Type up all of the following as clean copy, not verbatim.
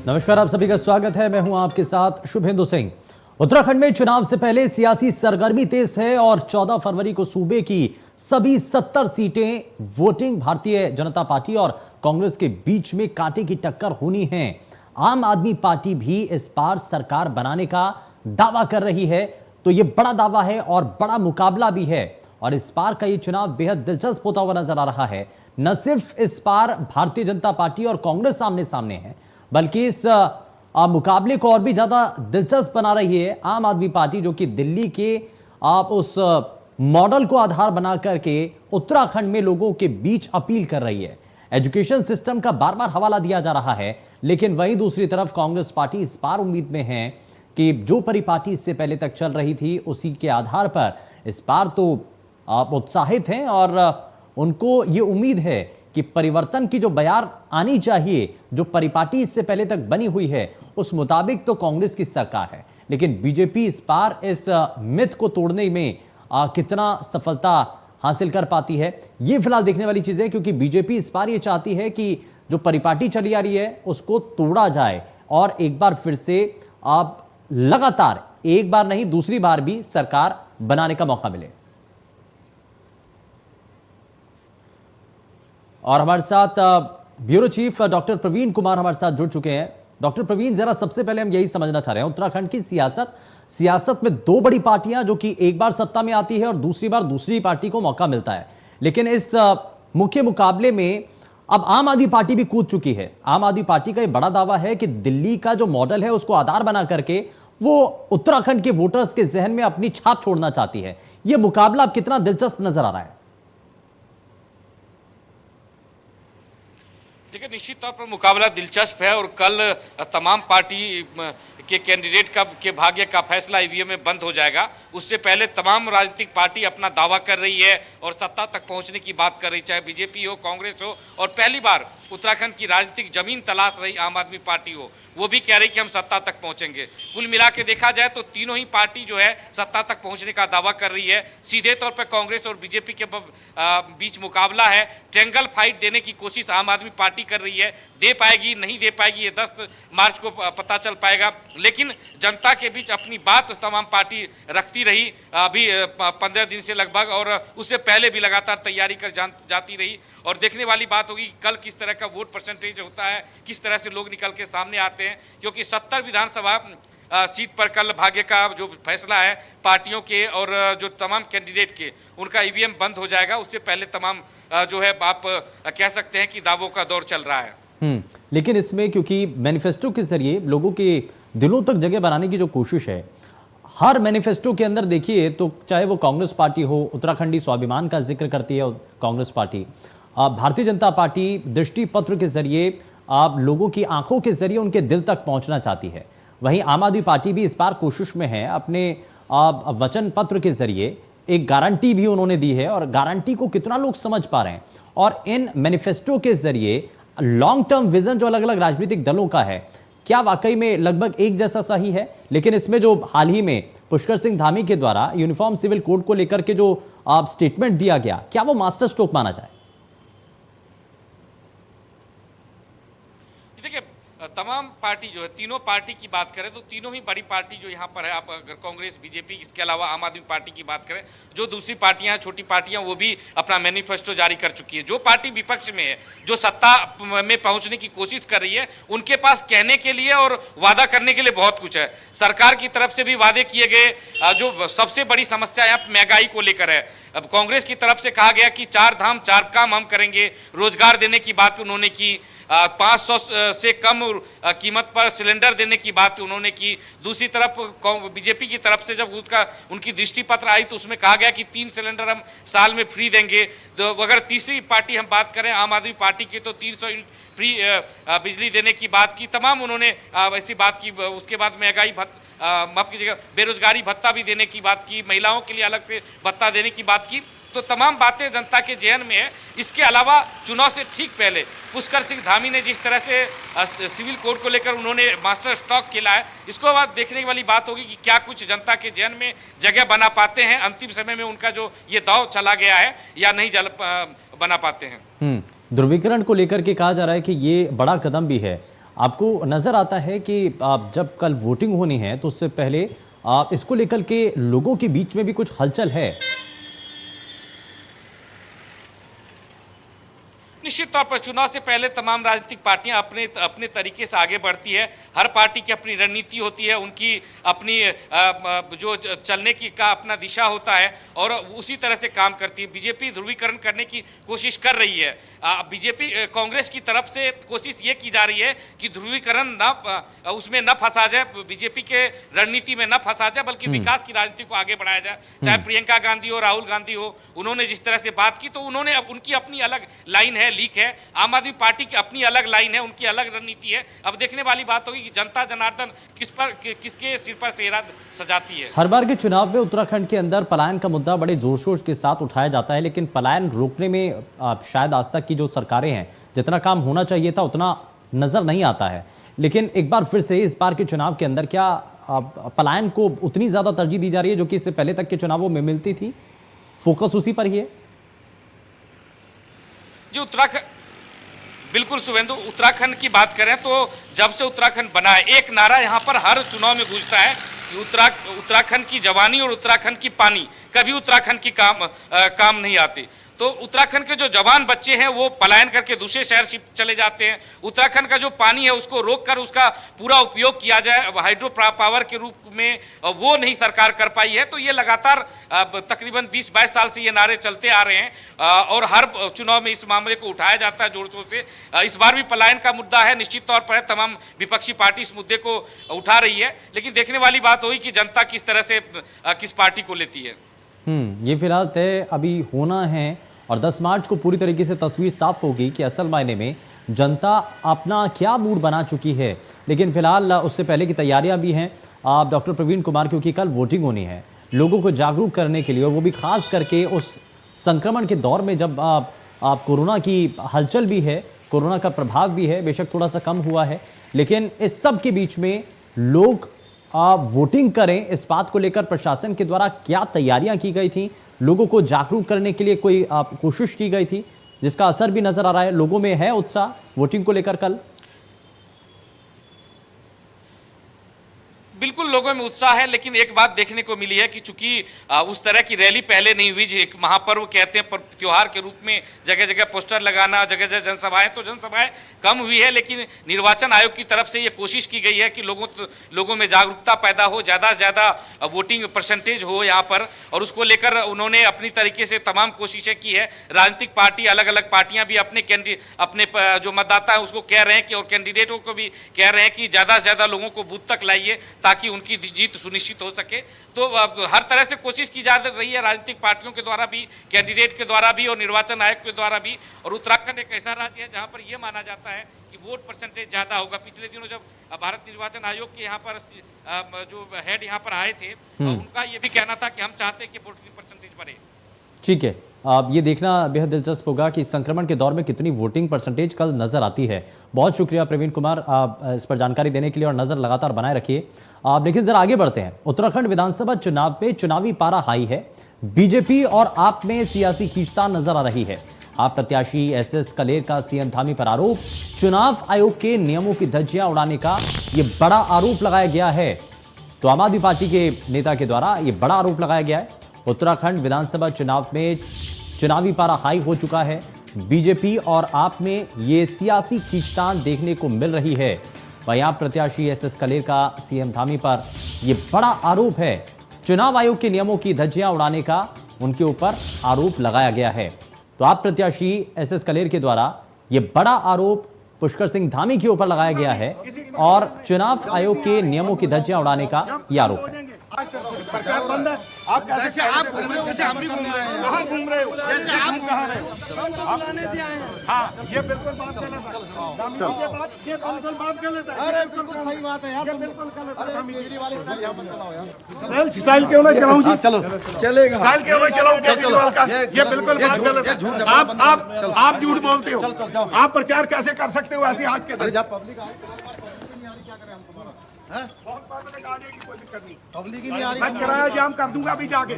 नमस्कार, आप सभी का स्वागत है। मैं हूं आपके साथ शुभेंदु सिंह। उत्तराखंड में चुनाव से पहले सियासी सरगर्मी तेज है और 14 फरवरी को सूबे की सभी 70 सीटें वोटिंग भारतीय जनता पार्टी और कांग्रेस के बीच में कांटे की टक्कर होनी है। आम आदमी पार्टी भी इस बार सरकार बनाने का दावा कर रही है, तो यह बड़ा दावा है और बड़ा मुकाबला भी है और इस बार का यह चुनाव बेहद दिलचस्प होता हुआ नजर आ रहा है। न सिर्फ इस बार भारतीय जनता पार्टी और कांग्रेस सामने सामने है, बल्कि इस मुकाबले को और भी ज्यादा दिलचस्प बना रही है आम आदमी पार्टी, जो कि दिल्ली के उस मॉडल को आधार बना करके उत्तराखंड में लोगों के बीच अपील कर रही है। एजुकेशन सिस्टम का बार बार हवाला दिया जा रहा है, लेकिन वहीं दूसरी तरफ कांग्रेस पार्टी इस बार उम्मीद में है कि जो परिपाटी इससे पहले तक चल रही थी उसी के आधार पर इस बार तो उत्साहित हैं और उनको ये उम्मीद है कि परिवर्तन की जो बयार आनी चाहिए, जो परिपाटी इससे पहले तक बनी हुई है, उस मुताबिक तो कांग्रेस की सरकार है। लेकिन बीजेपी इस बार इस मिथ को तोड़ने में कितना सफलता हासिल कर पाती है, ये फिलहाल देखने वाली चीज है, क्योंकि बीजेपी इस बार ये चाहती है कि जो परिपाटी चली आ रही है उसको तोड़ा जाए और एक बार फिर से आप लगातार एक बार नहीं दूसरी बार भी सरकार बनाने का मौका मिले। और हमारे साथ bureau chief doctor Praveen Kumar हमारे साथ जुड़ चुके हैं। डॉक्टर प्रवीण, जरा सबसे पहले हम यही समझना चाह रहे हैं, उत्तराखंड की सियासत में दो बड़ी पार्टियां जो कि एक बार सत्ता में आती है और दूसरी बार दूसरी पार्टी को मौका मिलता है, लेकिन इस मुख्य मुकाबले में अब आम आदमी पार्टी भी कूद चुकी है। आम आदमी पार्टी का यह बड़ा दावा है कि दिल्ली का जो मॉडल है उसको आधार बना करके वो उत्तराखंड के वोटर्स के जहन में अपनी छाप छोड़ना चाहती है। यह मुकाबला अब कितना दिलचस्प नजर आ रहा है? देखिए, निश्चित तौर पर मुकाबला दिलचस्प है और कल तमाम पार्टी के कैंडिडेट के भाग्य का फैसला ईवीएम में बंद हो जाएगा। उससे पहले तमाम राजनीतिक पार्टी अपना दावा कर रही है और सत्ता तक पहुंचने की बात कर रही, चाहे बीजेपी हो, कांग्रेस हो, और पहली बार उत्तराखंड की राजनीतिक जमीन तलाश रही आम आदमी पार्टी हो, वो भी कह रही कि हम सत्ता तक पहुंचेंगे। कुल मिला के देखा जाए तो तीनों ही पार्टी जो है सत्ता तक पहुंचने का दावा कर रही है। सीधे तौर पर कांग्रेस और बीजेपी के बीच मुकाबला है। ट्रैंगल फाइट देने की कोशिश आम आदमी पार्टी कर रही है। दे पाएगी नहीं दे पाएगी, ये 10 मार्च को पता चल पाएगा, लेकिन जनता के बीच अपनी बात तमाम पार्टी रखती रही अभी 15 दिन से लगभग, और उससे पहले भी लगातार तैयारी कर जाती रही। और देखने वाली बात होगी कल किस तरह का वोट परसेंटेज होता है, किस तरह से लोग निकल के सामने आते हैं, क्योंकि 70 विधानसभा सीट पर कल भाग्य का जो फैसला है पार्टियों के और जो तमाम कैंडिडेट के, उनका ईवीएम बंद हो जाएगा। उससे पहले तमाम जो है आप कह सकते हैं कि दावों का दौर चल रहा है। लेकिन इसमें क्योंकि मैनिफेस्टो के जरिए लोगों के दिलों तक जगह बनाने की जो कोशिश है, हर मैनिफेस्टो के अंदर देखिए तो चाहे वो कांग्रेस पार्टी हो, उत्तराखंडी स्वाभिमान का जिक्र करती है कांग्रेस पार्टी, भारतीय जनता पार्टी दृष्टि पत्र के जरिए आप लोगों की आंखों के जरिए उनके दिल तक पहुंचना चाहती है। वहीं आम आदमी पार्टी भी इस बार कोशिश में है, अपने वचन पत्र के जरिए एक गारंटी भी उन्होंने दी है और गारंटी को कितना लोग समझ पा रहे हैं, और इन मैनिफेस्टो के जरिए लॉन्ग टर्म विजन जो अलग अलग राजनीतिक दलों का है, क्या वाकई में लगभग एक जैसा सही है? लेकिन इसमें जो हाल ही में पुष्कर सिंह धामी के द्वारा यूनिफॉर्म सिविल कोड को लेकर के जो स्टेटमेंट दिया गया, क्या वो मास्टर स्ट्रोक माना जाए? देखिए, तमाम पार्टी जो है, तीनों पार्टी की बात करें तो तीनों ही बड़ी पार्टी जो यहाँ पर है, आप अगर कांग्रेस, बीजेपी, इसके अलावा आम आदमी पार्टी की बात करें, जो दूसरी पार्टियां, छोटी पार्टियां, वो भी अपना मैनिफेस्टो जारी कर चुकी है। जो पार्टी विपक्ष में है, जो सत्ता में पहुंचने की कोशिश कर रही है, उनके पास कहने के लिए और वादा करने के लिए बहुत कुछ है। सरकार की तरफ से भी वादे किए गए। जो सबसे बड़ी समस्या यहाँ महंगाई को लेकर है, अब कांग्रेस की तरफ से कहा गया कि 4 धाम 4 काम हम करेंगे, रोजगार देने की बात उन्होंने की, 500 से कम कीमत पर सिलेंडर देने की बात उन्होंने की। दूसरी तरफ बीजेपी की तरफ से जब उनकी दृष्टि पत्र आई तो उसमें कहा गया कि 3 सिलेंडर हम साल में फ्री देंगे। तो अगर तीसरी पार्टी हम बात करें आम आदमी पार्टी की, तो 300 यूनिट फ्री बिजली देने की बात की, तमाम उन्होंने ऐसी बात की। उसके बाद महंगाई माफ कीजिएगा, बेरोजगारी भत्ता भी देने की बात की, महिलाओं के लिए अलग से भत्ता देने की बात की। तो तमाम बातें जनता के जहन में है। इसके अलावा चुनाव से ठीक पहले पुष्कर सिंह धामी ने जिस तरह से सिविल कोड को लेकर उन्होंने मास्टर स्ट्रोक खेला है, इसको बाद देखने वाली बात होगी कि क्या कुछ जनता के जहन में जगह बना पाते हैं। अंतिम समय में उनका जो ये दाव चला गया है या नहीं बना पाते हैं। ध्रुवीकरण को लेकर के कहा जा रहा है कि ये बड़ा कदम भी है। आपको नजर आता है कि जब कल वोटिंग होनी है तो उससे पहले इसको लेकर के लोगों के बीच में भी कुछ हलचल है? निश्चित तौर पर चुनाव से पहले तमाम राजनीतिक पार्टियां अपने अपने तरीके से आगे बढ़ती है। हर पार्टी की अपनी रणनीति होती है, उनकी अपनी जो चलने की का अपना दिशा होता है और उसी तरह से काम करती है। बीजेपी ध्रुवीकरण करने की कोशिश कर रही है। बीजेपी कांग्रेस की तरफ से कोशिश ये की जा रही है कि ध्रुवीकरण उसमें न फंसा जाए, बीजेपी के रणनीति में न फंसा जाए, बल्कि विकास की राजनीति को आगे बढ़ाया जाए। चाहे प्रियंका गांधी हो, राहुल गांधी हो, उन्होंने जिस तरह से बात की तो उन्होंने उनकी अपनी अलग लाइन है, लीक है। आम आदमी पार्टी की अपनी अलग लाइन है, उनकी अलग रणनीति है। अब देखने वाली बात होगी कि जनता जनार्दन किसके सिर पर सेहरा सजाती है। हर बार के चुनाव में उत्तराखंड के अंदर पलायन का मुद्दा बड़े जोर शोर के साथ उठाया जाता है, लेकिन पलायन रोकने में शायद आज तक की जो सरकारें हैं जितना काम होना चाहिए था उतना नजर नहीं आता है। लेकिन एक बार फिर से इस बार के चुनाव के अंदर क्या पलायन को उतनी ज्यादा तरजीह दी जा रही है जो कि इससे पहले तक के चुनावों में मिलती थी? फोकस उसी पर ही है जो उत्तराखंड। बिल्कुल शुभेंदु, उत्तराखंड की बात करें तो जब से उत्तराखंड बना है एक नारा यहाँ पर हर चुनाव में गूंजता है कि उत्तराखंड की जवानी और उत्तराखंड की पानी, कभी उत्तराखंड की काम नहीं आती। तो उत्तराखंड के जो जवान बच्चे हैं वो पलायन करके दूसरे शहर चले जाते हैं। उत्तराखंड का जो पानी है उसको रोककर उसका पूरा उपयोग किया जाए हाइड्रो पावर के रूप में, वो नहीं सरकार कर पाई है। तो ये लगातार तकरीबन 20-22 साल से ये नारे चलते आ रहे हैं और हर चुनाव में इस मामले को उठाया जाता है जोर शोर से। इस बार भी पलायन का मुद्दा है, निश्चित तौर पर तमाम विपक्षी पार्टी इस मुद्दे को उठा रही है, लेकिन देखने वाली बात होगी कि जनता किस तरह से किस पार्टी को लेती है। ये फिलहाल तय अभी होना है और 10 मार्च को पूरी तरीके से तस्वीर साफ होगी कि असल मायने में जनता अपना क्या मूड बना चुकी है। लेकिन फिलहाल उससे पहले की तैयारियां भी हैं डॉक्टर प्रवीण कुमार, क्योंकि कल वोटिंग होनी है। लोगों को जागरूक करने के लिए, और वो भी खास करके उस संक्रमण के दौर में जब कोरोना की हलचल भी है, कोरोना का प्रभाव भी है, बेशक थोड़ा सा कम हुआ है, लेकिन इस सब के बीच में लोग वोटिंग करें, इस बात को लेकर प्रशासन के द्वारा क्या तैयारियां की गई थी, लोगों को जागरूक करने के लिए कोई कोशिश की गई थी जिसका असर भी नजर आ रहा है? लोगों में है उत्साह वोटिंग को लेकर कल? बिल्कुल लोगों में उत्साह है, लेकिन एक बात देखने को मिली है कि चूंकि उस तरह की रैली पहले नहीं हुई, एक महापर्व कहते हैं, पर त्योहार के रूप में जगह जगह पोस्टर लगाना, जगह जगह जनसभाएं, तो जनसभाएं कम हुई है। लेकिन निर्वाचन आयोग की तरफ से ये कोशिश की गई है कि लोगों में जागरूकता पैदा हो, ज़्यादा से ज़्यादा वोटिंग परसेंटेज हो यहाँ पर, और उसको लेकर उन्होंने अपनी तरीके से तमाम कोशिशें की है। राजनीतिक पार्टी, अलग अलग पार्टियां भी अपने जो मतदाता है उसको कह रहे हैं कि, और कैंडिडेटों को भी कह रहे हैं कि ज़्यादा से ज़्यादा लोगों को बूथ तक लाइए ताकि उनकी जीत सुनिश्चित हो सके। तो हर तरह से कोशिश की जा रही है राजनीतिक पार्टियों के द्वारा भी, कैंडिडेट के द्वारा भी और निर्वाचन आयोग के द्वारा भी। और उत्तराखंड एक ऐसा राज्य है जहां पर यह माना जाता है कि वोट परसेंटेज ज्यादा होगा। पिछले दिनों जब भारत निर्वाचन आयोग के यहाँ पर जो हेड यहाँ पर आए थे, उनका ये भी कहना था कि हम चाहते हैं कि वोट की परसेंटेज बढ़े। ठीक है, अब ये देखना बेहद दिलचस्प होगा कि संक्रमण के दौर में कितनी वोटिंग परसेंटेज कल नजर आती है। बहुत शुक्रिया प्रवीण कुमार इस पर जानकारी देने के लिए, और नजर लगातार बनाए रखिए। लेकिन जरा आगे बढ़ते हैं। उत्तराखंड विधानसभा चुनाव में चुनावी पारा हाई है। बीजेपी और आप में सियासी खींचतान नजर आ रही है। आप प्रत्याशी एसएस कलेर का सीएम धामी पर आरोप, चुनाव आयोग के नियमों की धज्जियां उड़ाने का यह बड़ा आरोप लगाया गया है। तो आम आदमी पार्टी के नेता के द्वारा यह बड़ा आरोप लगाया गया है। उत्तराखंड विधानसभा चुनाव में चुनावी पारा हाई हो चुका है। बीजेपी और आप में ये सियासी खींचतान देखने को मिल रही है। वहीं आप प्रत्याशी एसएस कलेर का सीएम धामी पर यह बड़ा आरोप है। चुनाव आयोग के नियमों की धज्जियां उड़ाने का उनके ऊपर आरोप लगाया गया है। तो आप प्रत्याशी एसएस कलेर के द्वारा यह बड़ा आरोप पुष्कर सिंह धामी के ऊपर लगाया गया है और चुनाव आयोग के नियमों की धज्जियां उड़ाने का यह आरोप है। प्रचार बंद है। आप कैसे आप घूम रहे हो, जैसे हम भी घूम रहे हैं। कहाँ घूम रहे हो? जैसे आप कहाँ रहे हो? आप लाने से आए हैं। हाँ, ये बिल्कुल बात गलत है। ये बिल्कुल बात गलत है। अरे बिल्कुल सही बात है यार, ये बिल्कुल गलत है। केजरीवाल स्टाइल यहाँ मत चलाओ यार। स्टाइल क्यों ना चलाऊं जी? चलो चलेगा। स्टाइल क्यों ना चलाऊं केजरीवाल का? ये बिल्कुल बात गलत है। आप झूठ बोलते हो। आप प्रचार कैसे कर सकते हो ऐसी हाथ के? जब पब्लिक आए क्या करें हम तुम्हारा? बहुत पब्लिक आने की कोशिश करनी, पब्लिक ही नहीं आ रही। मैं किराया जाम कर दूंगा अभी जाके,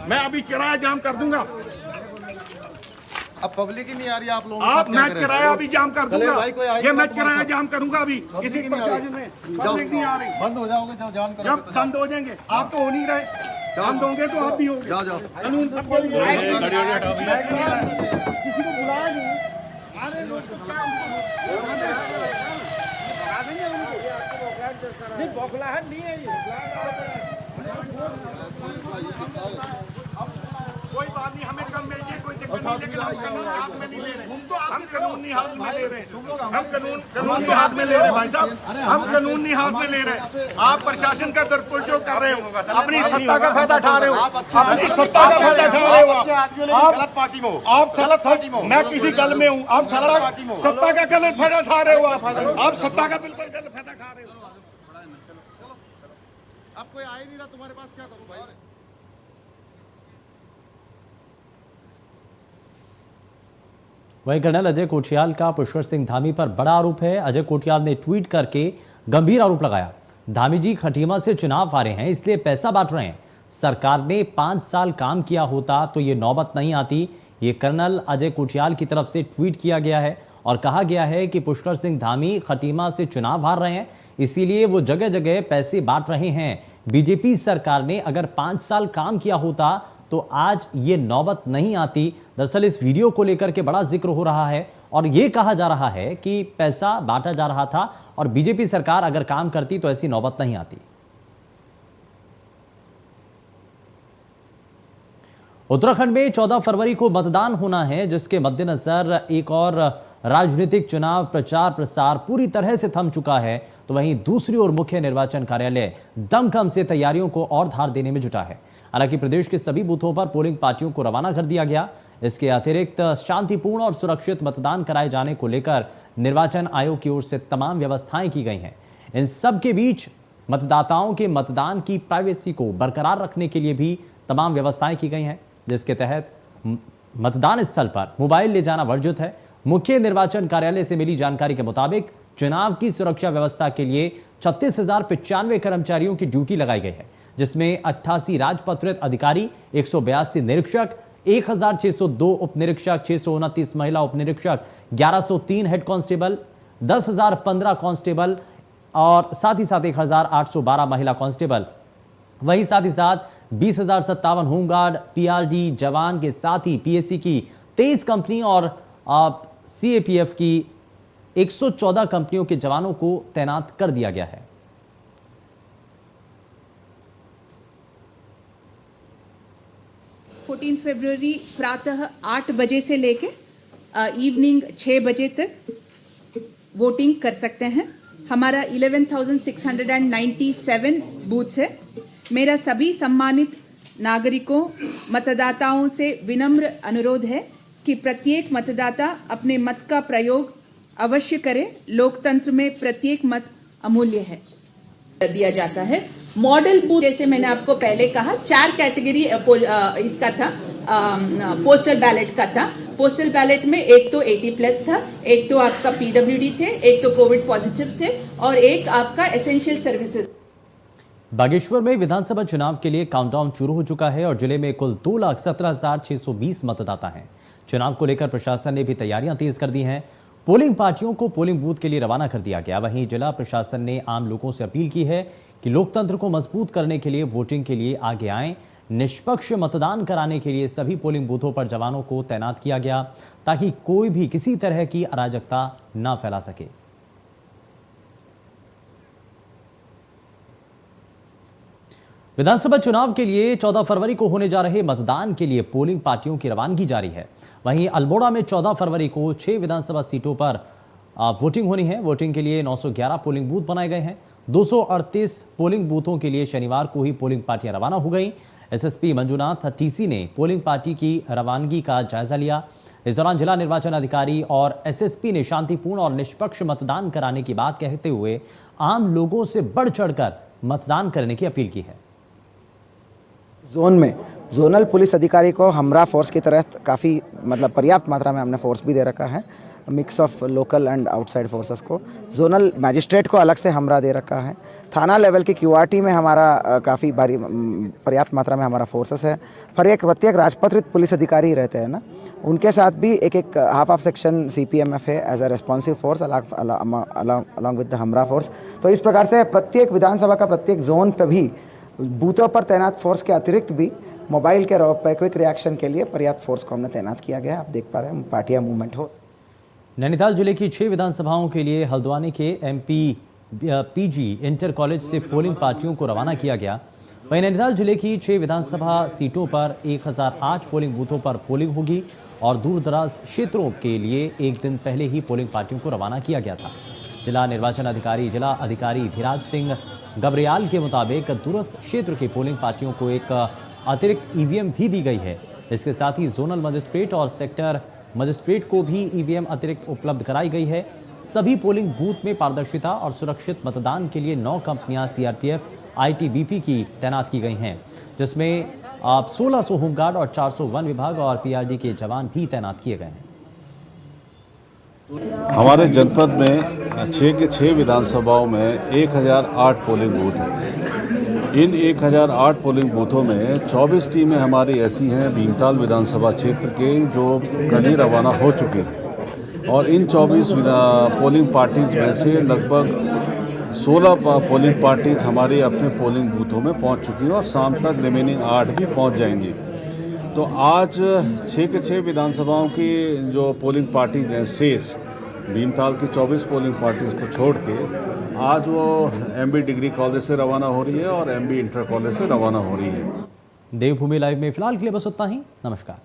मैं अभी किराया जाम कर दूंगा। अब पब्लिक ही नहीं आ रही, आप लोग आप मैच कराया अभी जाम कर दूंगा, भाई कोई आएगा ये मैच तुम्हारे कराया साथ। जाम करूंगा अभी किसी नहीं आ रही। प्रशासन में पब्लिक नहीं आ रही। बंद हो जाओगे जब जान जब करोगे तो बंद हो जाएंगे आप तो हो नहीं रहे, बंद होंगे तो आप भी होंगे। जाओ जाओ कानून सबके लिए किसी को बुलाया नहीं। बौखलाहट नहीं है ये, कोई बात नहीं, हमें कम मिल जाए कोई दिक्कत नहीं, लेकिन हम कानून हाथ में नहीं ले रहे, हम कानूनी हाथ में ले रहे हैं, हम कानूनी हाथ में ले रहे हैं भाई साहब, हम कानूनी हाथ में ले रहे हैं। आप प्रशासन का दुरुपयोग कर रहे हो, अपनी सत्ता का फायदा उठा रहे हो, अपनी सत्ता का फायदा उठा रहे हो। आप गलत पार्टी में हो, आप गलत पार्टी में हो, मैं किसी गल में हूँ, आप सत्ता का गलत फायदा उठा रहे हो, आप सत्ता का बिल्कुल गलत फायदा उठा रहे हो। अब कोई आ ही नहीं रहा तुम्हारे पास, क्या करूं भाई। वहीं कर्नल अजय कोठियाल का पुष्कर सिंह धामी पर बड़ा आरोप है। अजय कोठियाल ने ट्वीट करके गंभीर आरोप लगाया, धामी जी खटीमा से चुनाव हारे हैं इसलिए पैसा बांट रहे हैं, सरकार ने 5 साल काम किया होता तो ये नौबत नहीं आती। ये कर्नल अजय कोठियाल की तरफ से ट्वीट किया गया है और कहा गया है कि पुष्कर सिंह धामी खटीमा से चुनाव हार रहे हैं इसीलिए वो जगह जगह पैसे बांट रहे हैं। बीजेपी सरकार ने अगर 5 साल काम किया होता तो आज ये नौबत नहीं आती। दरअसल इस वीडियो को लेकर के बड़ा जिक्र हो रहा है और ये कहा जा रहा है कि पैसा बांटा जा रहा था और बीजेपी सरकार अगर काम करती तो ऐसी नौबत नहीं आती। उत्तराखंड में 14 फरवरी को मतदान होना है, जिसके मद्देनजर एक और राजनीतिक चुनाव प्रचार प्रसार पूरी तरह से थम चुका है, तो वहीं दूसरी ओर मुख्य निर्वाचन कार्यालय दमखम से तैयारियों को और धार देने में जुटा है। हालांकि प्रदेश के सभी बूथों पर पोलिंग पार्टियों को रवाना कर दिया गया। इसके अतिरिक्त शांतिपूर्ण और सुरक्षित मतदान कराए जाने को लेकर निर्वाचन आयोग की ओर से तमाम व्यवस्थाएं की गई हैं। इन सब के बीच मतदाताओं के मतदान की प्राइवेसी को बरकरार रखने के लिए भी तमाम व्यवस्थाएं की गई हैं, जिसके तहत मतदान स्थल पर मोबाइल ले जाना वर्जित है। मुख्य निर्वाचन कार्यालय से मिली जानकारी के मुताबिक चुनाव की सुरक्षा व्यवस्था के लिए 36,095 कर्मचारियों की ड्यूटी लगाई गई है, जिसमें 88 राजपत्रित अधिकारी, 182 निरीक्षक, 1,602 उप निरीक्षक, 629 महिला उप निरीक्षक, 1,103 हेड कांस्टेबल, 10,015 कांस्टेबल और साथ ही साथ 1,812 महिला कांस्टेबल, वहीं साथ ही साथ 20,057 होमगार्ड, पीआरडी जवान के साथ ही पीएससी की 23 कंपनी और सीएपीएफ की 114 कंपनियों के जवानों को तैनात कर दिया गया है। फरवरी प्रातः 8 बजे से लेके इवनिंग 6 बजे तक वोटिंग कर सकते हैं। हमारा 11,697 बूथ्स है। मेरा सभी सम्मानित नागरिकों मतदाताओं से विनम्र अनुरोध है कि प्रत्येक मतदाता अपने मत का प्रयोग अवश्य करे। लोकतंत्र में प्रत्येक मत अमूल्य है। दिया जाता है मॉडल बूथ, जैसे मैंने आपको पहले कहा 4 कैटेगरी इसका था, पोस्टल बैलेट का था। पोस्टल बैलेट में एक तो 80+ था, एक तो आपका पीडब्ल्यूडी थे, एक तो कोविड पॉजिटिव थे और एक आपका एसेंशियल सर्विसेज। बागेश्वर में विधानसभा चुनाव के लिए काउंटडाउन शुरू हो चुका है और जिले में कुल 2,17,620 मतदाता हैं। चुनाव को लेकर प्रशासन ने भी तैयारियां तेज कर दी हैं। पोलिंग पार्टियों को पोलिंग बूथ के लिए रवाना कर दिया गया। वहीं जिला प्रशासन ने आम लोगों से अपील की है कि लोकतंत्र को मजबूत करने के लिए वोटिंग के लिए आगे आएं। निष्पक्ष मतदान कराने के लिए सभी पोलिंग बूथों पर जवानों को तैनात किया गया ताकि कोई भी किसी तरह की अराजकता न फैला सके। विधानसभा चुनाव के लिए 14 फरवरी को होने जा रहे मतदान के लिए पोलिंग पार्टियों की रवानगी जारी है। वहीं अल्मोड़ा में 14 फरवरी को 6 विधानसभा सीटों पर वोटिंग होनी है। वोटिंग के लिए 911 पोलिंग बूथ बनाए गए हैं। 238 पोलिंग बूथों के लिए शनिवार को ही पोलिंग पार्टियां रवाना हो गई। एसएसपी मंजुनाथ टीसी ने पोलिंग पार्टी की रवानगी का जायजा लिया। इस दौरान जिला निर्वाचन अधिकारी और एसएसपी ने शांतिपूर्ण और निष्पक्ष मतदान कराने की बात कहते हुए आम लोगों से बढ़ चढ़कर मतदान करने की अपील की है। जोन में जोनल पुलिस अधिकारी को हमरा फोर्स की तरह काफ़ी पर्याप्त मात्रा में हमने फोर्स भी दे रखा है। Mix of local and outside forces को। जोनल मैजिस्ट्रेट को अलग से हमरा दे रखा है। थाना लेवल की क्यूआरटी में हमारा काफ़ी भारी पर्याप्त मात्रा में हमारा फोर्सेस है। प्रत्येक राजपत्रित पुलिस अधिकारी रहते हैं ना, उनके साथ भी एक हाफ सेक्शन CPMF है as a responsive force along with the हमरा फोर्स। तो इस प्रकार से प्रत्येक विधानसभा का प्रत्येक जोन पे भी बूथों पर तैनात फोर्स के अतिरिक्त भी मोबाइल के क्विक रिएक्शन के लिए पर्याप्त फोर्स को हमने तैनात किया गया है। आप देख पा रहे हैं पार्टियां मूवमेंट हो। नैनीताल जिले की 6 विधानसभाओं के लिए हल्द्वानी के MP PG इंटर कॉलेज से पोलिंग पार्टियों को रवाना किया गया। वहीं नैनीताल जिले की 6 विधानसभा सीटों पर 1008 पोलिंग बूथों पर पोलिंग होगी और दूर दराज क्षेत्रों के लिए एक दिन पहले ही पोलिंग पार्टियों को रवाना किया गया था। जिला निर्वाचन अधिकारी धीराज सिंह गबरियाल के मुताबिक दूरस्थ क्षेत्र के पोलिंग पार्टियों को एक अतिरिक्त EVM भी दी गई है। इसके साथ ही जोनल मजिस्ट्रेट और सेक्टर मजिस्ट्रेट को भी EVM अतिरिक्त उपलब्ध कराई गई है। सभी पोलिंग बूथ में पारदर्शिता और सुरक्षित मतदान के लिए 9 कंपनियां CRPF ITBP की तैनात की गई हैं, जिसमें 1600 होमगार्ड और 400 वन विभाग और PRD के जवान भी तैनात किए गए हैं। हमारे जनपद में 6 के 6 विधानसभाओं में 1008 पोलिंग बूथ हैं। इन 1008 पोलिंग बूथों में 24 टीमें हमारी ऐसी हैं भीमताल विधानसभा क्षेत्र के जो कल ही रवाना हो चुके हैं और इन 24 पोलिंग पार्टीज में से लगभग 16 पोलिंग पार्टीज हमारे अपने पोलिंग बूथों में पहुंच चुकी हैं और शाम तक रिमेनिंग 8 भी पहुंच जाएंगी। तो आज 6 के 6 विधानसभाओं की जो पोलिंग पार्टीज हैं शेष भीमताल की 24 पोलिंग पार्टीज को छोड़ के आज वो MB डिग्री कॉलेज से रवाना हो रही है और MB इंटर कॉलेज से रवाना हो रही है। देवभूमि लाइव में फिलहाल के लिए बस उतना ही। नमस्कार।